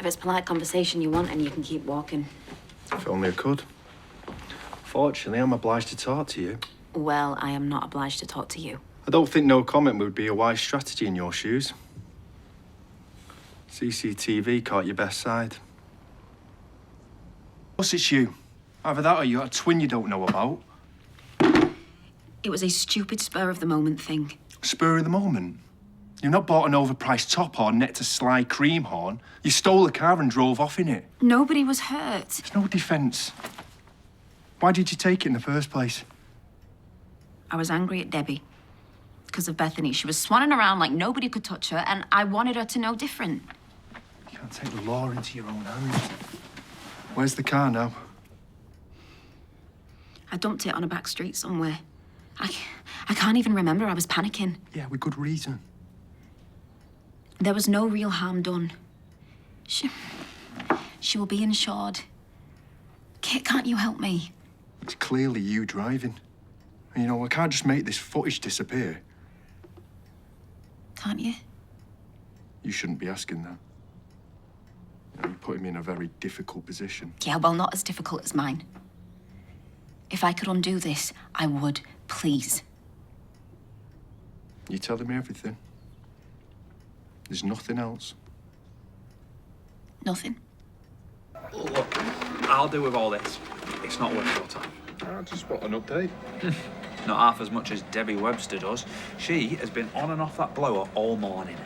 it's polite conversation you want and you can keep walking. If only I could. Fortunately, I'm obliged to talk to you. Well, I am not obliged to talk to you. I don't think no comment would be a wise strategy in your shoes. CCTV caught your best side. Plus, it's you. Either that or you got a twin you don't know about. It was a stupid spur-of-the-moment thing. Spur of the moment? You've not bought an overpriced top or necked a sly cream horn. You stole a car and drove off in it. Nobody was hurt. There's no defence. Why did you take it in the first place? I was angry at Debbie because of Bethany. She was swanning around like nobody could touch her, and I wanted her to know different. You can't take the law into your own hands. Where's the car now? I dumped it on a back street somewhere. I can't even remember. I was panicking. Yeah, with good reason. There was no real harm done. She will be insured. Kit, can't you help me? It's clearly you driving. And, you know, I can't just make this footage disappear. Can't you? You shouldn't be asking that. You know, you're putting me in a very difficult position. Yeah, well, not as difficult as mine. If I could undo this, I would. Please. You're telling me everything. There's nothing else. Nothing. Look, I'll do with all this. It's not worth your time. I just want an update. Not half as much as Debbie Webster does. She has been on and off that blower all morning.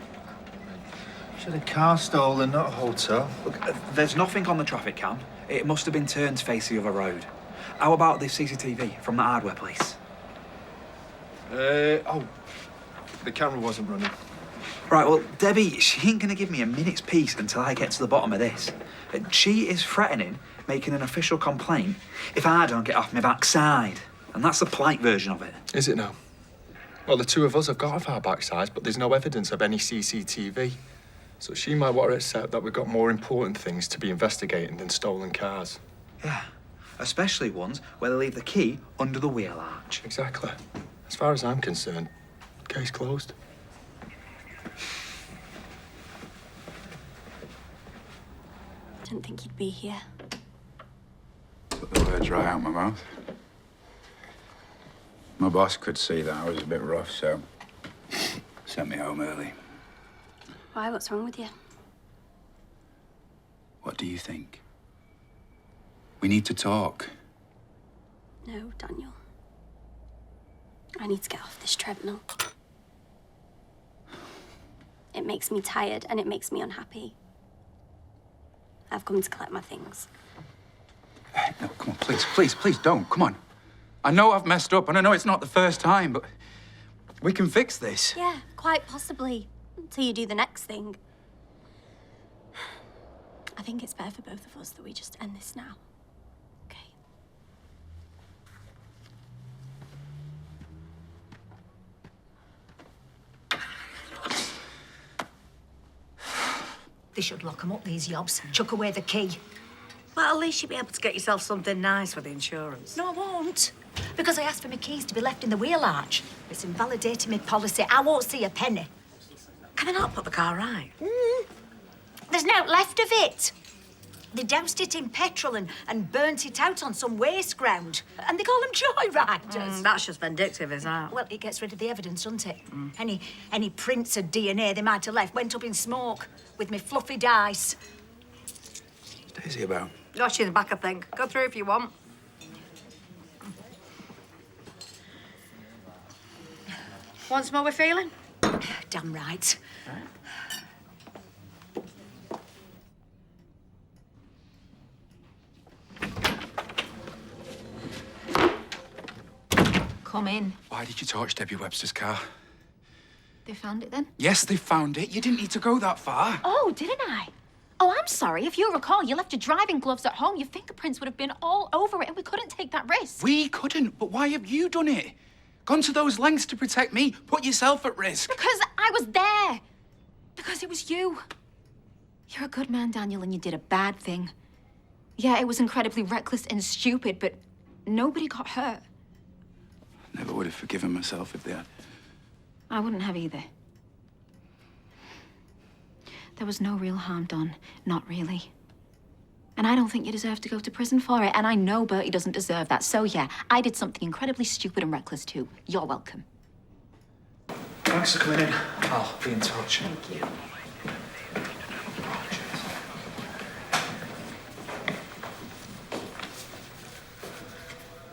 Should a car stolen, not a hotel. Look, there's nothing on the traffic cam. It must have been turned to face the other road. How about this CCTV from the hardware place? Oh, the camera wasn't running. Right, well, Debbie, she ain't gonna give me a minute's peace until I get to the bottom of this. She is threatening making an official complaint if I don't get off my backside. And that's the polite version of it. Is it now? Well, the two of us have got off our backsides, but there's no evidence of any CCTV. So she might want to accept that we've got more important things to be investigating than stolen cars. Yeah, especially ones where they leave the key under the wheel arch. Exactly. As far as I'm concerned, case closed. Didn't think you'd be here. Let the words right out my mouth. My boss could see that I was a bit rough, so sent me home early. Why? What's wrong with you? What do you think? We need to talk. No, Daniel. I need to get off this treadmill. It makes me tired and it makes me unhappy. I've come to collect my things. No, come on, please don't. Come on. I know I've messed up and I know it's not the first time, but we can fix this. Yeah, quite possibly. Until you do the next thing. I think it's better for both of us that we just end this now. Okay? They should lock 'em up, these yobs. Chuck away the key. Well, at least you'll be able to get yourself something nice for the insurance. No, I won't. Because I asked for my keys to be left in the wheel arch. It's invalidating my policy. I won't see a penny. Can I not put the car right? There's no left of it. They doused it in petrol and burnt it out on some waste ground. And they call them joyriders. That's just vindictive, is that? Well, it gets rid of the evidence, doesn't it? Any prints of DNA they might have left went up in smoke with me fluffy dice. What's Daisy about? Got you in the back, I think. Go through if you want. Want some more we're feeling? Damn right. Come in. Why did you torch Debbie Webster's car? They found it then? Yes, they found it. You didn't need to go that far. Oh, didn't I? Oh, I'm sorry. If you recall, you left your driving gloves at home. Your fingerprints would have been all over it, and we couldn't take that risk. We couldn't, but why have you done it? Gone to those lengths to protect me, put yourself at risk. Because I was there. Because it was you. You're a good man, Daniel, and you did a bad thing. Yeah, it was incredibly reckless and stupid, but nobody got hurt. Never would have forgiven myself if they had. I wouldn't have either. There was no real harm done. Not really. And I don't think you deserve to go to prison for it. And I know Bertie doesn't deserve that. So yeah, I did something incredibly stupid and reckless too. You're welcome. Thanks for coming in. I'll be in touch. Thank you.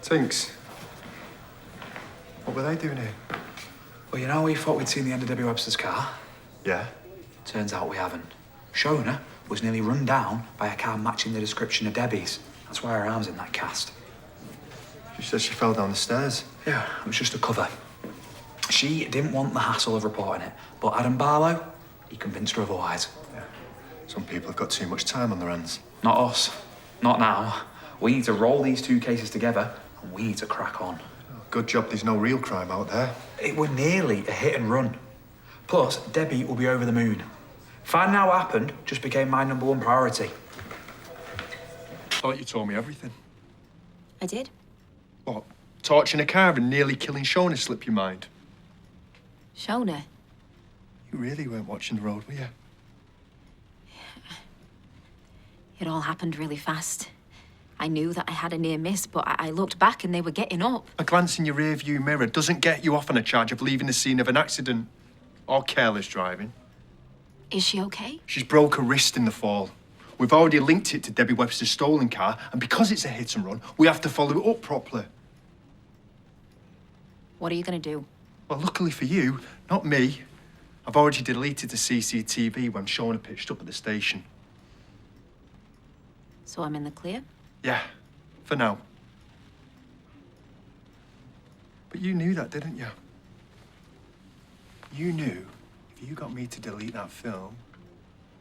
Tinks. What were they doing here? Well, you know, we thought we'd seen the end of Debbie Webster's car. Yeah? Turns out we haven't. Shona was nearly run down by a car matching the description of Debbie's. That's why her arm's in that cast. She said she fell down the stairs. Yeah, it was just a cover. She didn't want the hassle of reporting it, but Adam Barlow, he convinced her otherwise. Yeah. Some people have got too much time on their hands. Not us. Not now. We need to roll these two cases together, and we need to crack on. Good job there's no real crime out there. It were nearly a hit and run. Plus, Debbie will be over the moon. Finding out what happened just became my #1 priority. Thought you told me everything. I did? What? Torching a car and nearly killing Shona slipped your mind? Shona? You really weren't watching the road, were you? It all happened really fast. I knew that I had a near miss, but I looked back and they were getting up. A glance in your rear-view mirror doesn't get you off on a charge of leaving the scene of an accident or careless driving. Is she okay? She's broke her wrist in the fall. We've already linked it to Debbie Webster's stolen car, and because it's a hit and run, we have to follow it up properly. What are you gonna do? Well, luckily for you, not me. I've already deleted the CCTV when Shona pitched up at the station. So I'm in the clear? Yeah, for now. But you knew that, didn't you? You knew if you got me to delete that film,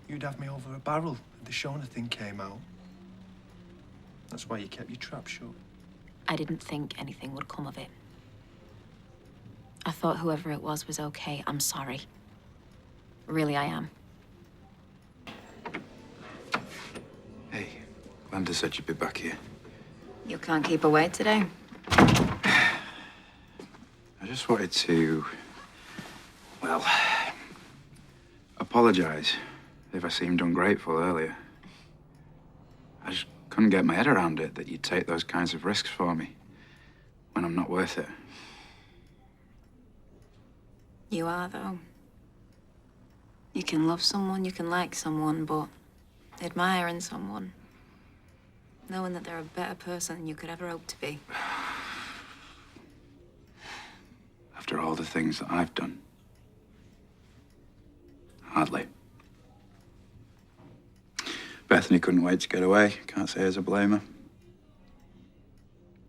you'd have me over a barrel if the Shona thing came out. That's why you kept your trap shut. I didn't think anything would come of it. I thought whoever it was okay. I'm sorry. Really, I am. Hey, Glenda said you'd be back here. You can't keep away today. I just wanted to, well, apologize if I seemed ungrateful earlier. I just couldn't get my head around it that you'd take those kinds of risks for me when I'm not worth it. You are, though. You can love someone, you can like someone, but admiring someone, knowing that they're a better person than you could ever hope to be. After all the things that I've done. Hardly. Bethany couldn't wait to get away. Can't say as I blame her.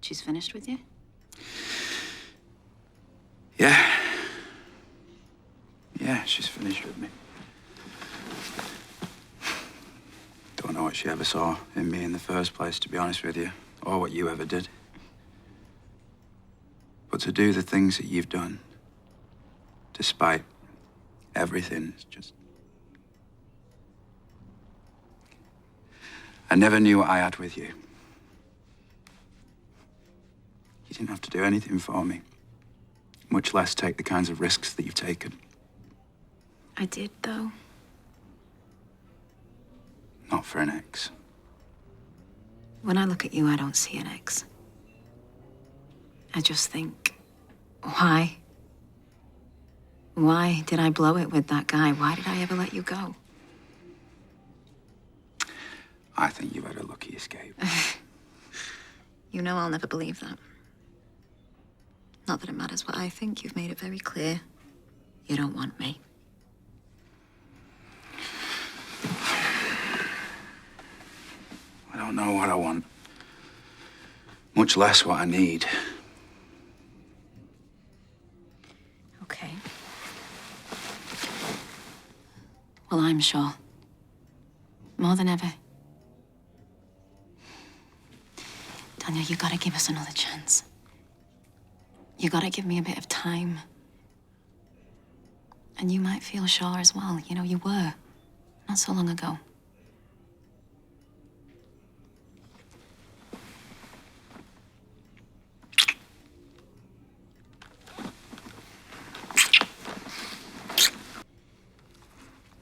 She's finished with you? Yeah. Yeah, she's finished with me. Don't know what she ever saw in me in the first place, to be honest with you, or what you ever did. But to do the things that you've done, despite everything, is just... I never knew what I had with you. You didn't have to do anything for me, much less take the kinds of risks that you've taken. I did, though. Not for an ex. When I look at you, I don't see an ex. I just think, why? Why did I blow it with that guy? Why did I ever let you go? I think you've had a lucky escape. You know I'll never believe that. Not that it matters what I think. You've made it very clear. You don't want me. I don't know what I want, much less what I need. Okay. Well, I'm sure. More than ever. Daniel, you gotta give us another chance. You gotta give me a bit of time. And you might feel sure as well. You know, you were. Not so long ago.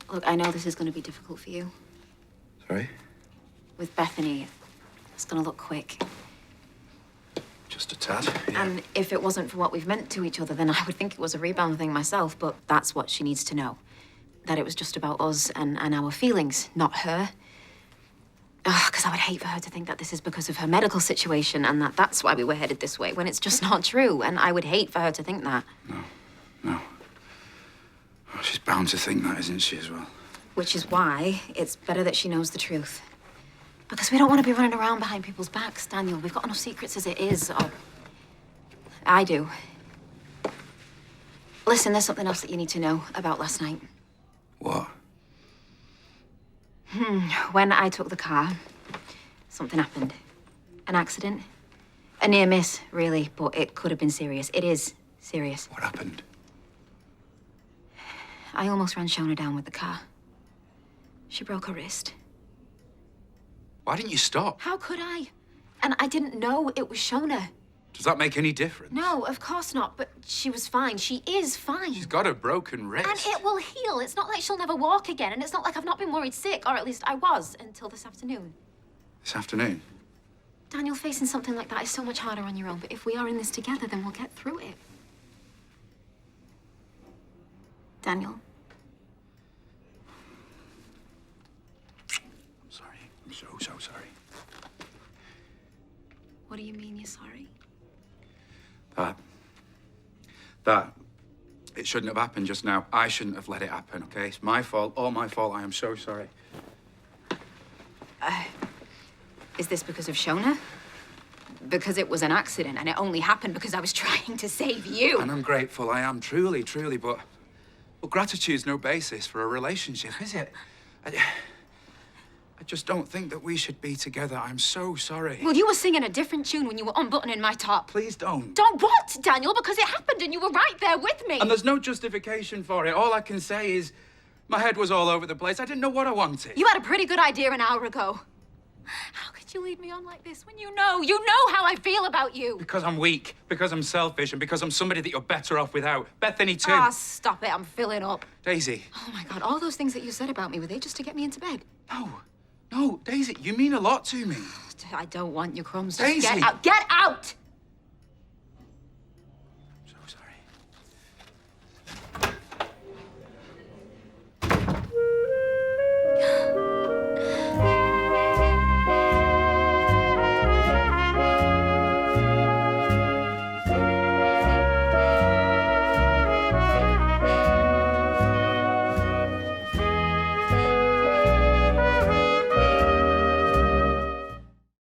Look, I know this is going to be difficult for you. Sorry? With Bethany, it's going to look quick. Just a tad, yeah. And if it wasn't for what we've meant to each other, then I would think it was a rebound thing myself. But that's what she needs to know. That it was just about us and our feelings, not her. Because I would hate for her to think that this is because of her medical situation and that that's why we were headed this way, when it's just not true. And I would hate for her to think that. No. Oh, she's bound to think that, isn't she, as well? Which is why it's better that she knows the truth. Because we don't want to be running around behind people's backs, Daniel. We've got enough secrets as it is. Or I do. Listen, there's something else that you need to know about last night. What? When I took the car, something happened. An accident. A near miss, really, but it could have been serious. It is serious. What happened? I almost ran Shona down with the car. She broke her wrist. Why didn't you stop? How could I? And I didn't know it was Shona. Does that make any difference? No, of course not, but she was fine. She is fine. She's got a broken wrist. And it will heal. It's not like she'll never walk again, and it's not like I've not been worried sick, or at least I was until this afternoon. This afternoon? Daniel, facing something like that is so much harder on your own, but if we are in this together, then we'll get through it. Daniel. I'm sorry. I'm so sorry. What do you mean you're sorry? That. It shouldn't have happened just now. I shouldn't have let it happen, okay? It's my fault, all my fault. I am so sorry. Is this because of Shona? Because it was an accident and it only happened because I was trying to save you. And I'm grateful. I am truly, but gratitude's no basis for a relationship, is it? I just don't think that we should be together. I'm so sorry. Well, you were singing a different tune when you were unbuttoning my top. Please don't. Don't what, Daniel? Because it happened and you were right there with me. And there's no justification for it. All I can say is my head was all over the place. I didn't know what I wanted. You had a pretty good idea an hour ago. How could you lead me on like this when you know how I feel about you? Because I'm weak, because I'm selfish, and because I'm somebody that you're better off without. Bethany, too. Ah, stop it. I'm filling up. Daisy. Oh, my God. All those things that you said about me, were they just to get me into bed? No, Daisy, you mean a lot to me. I don't want your crumbs. Daisy. Just get out. Get out!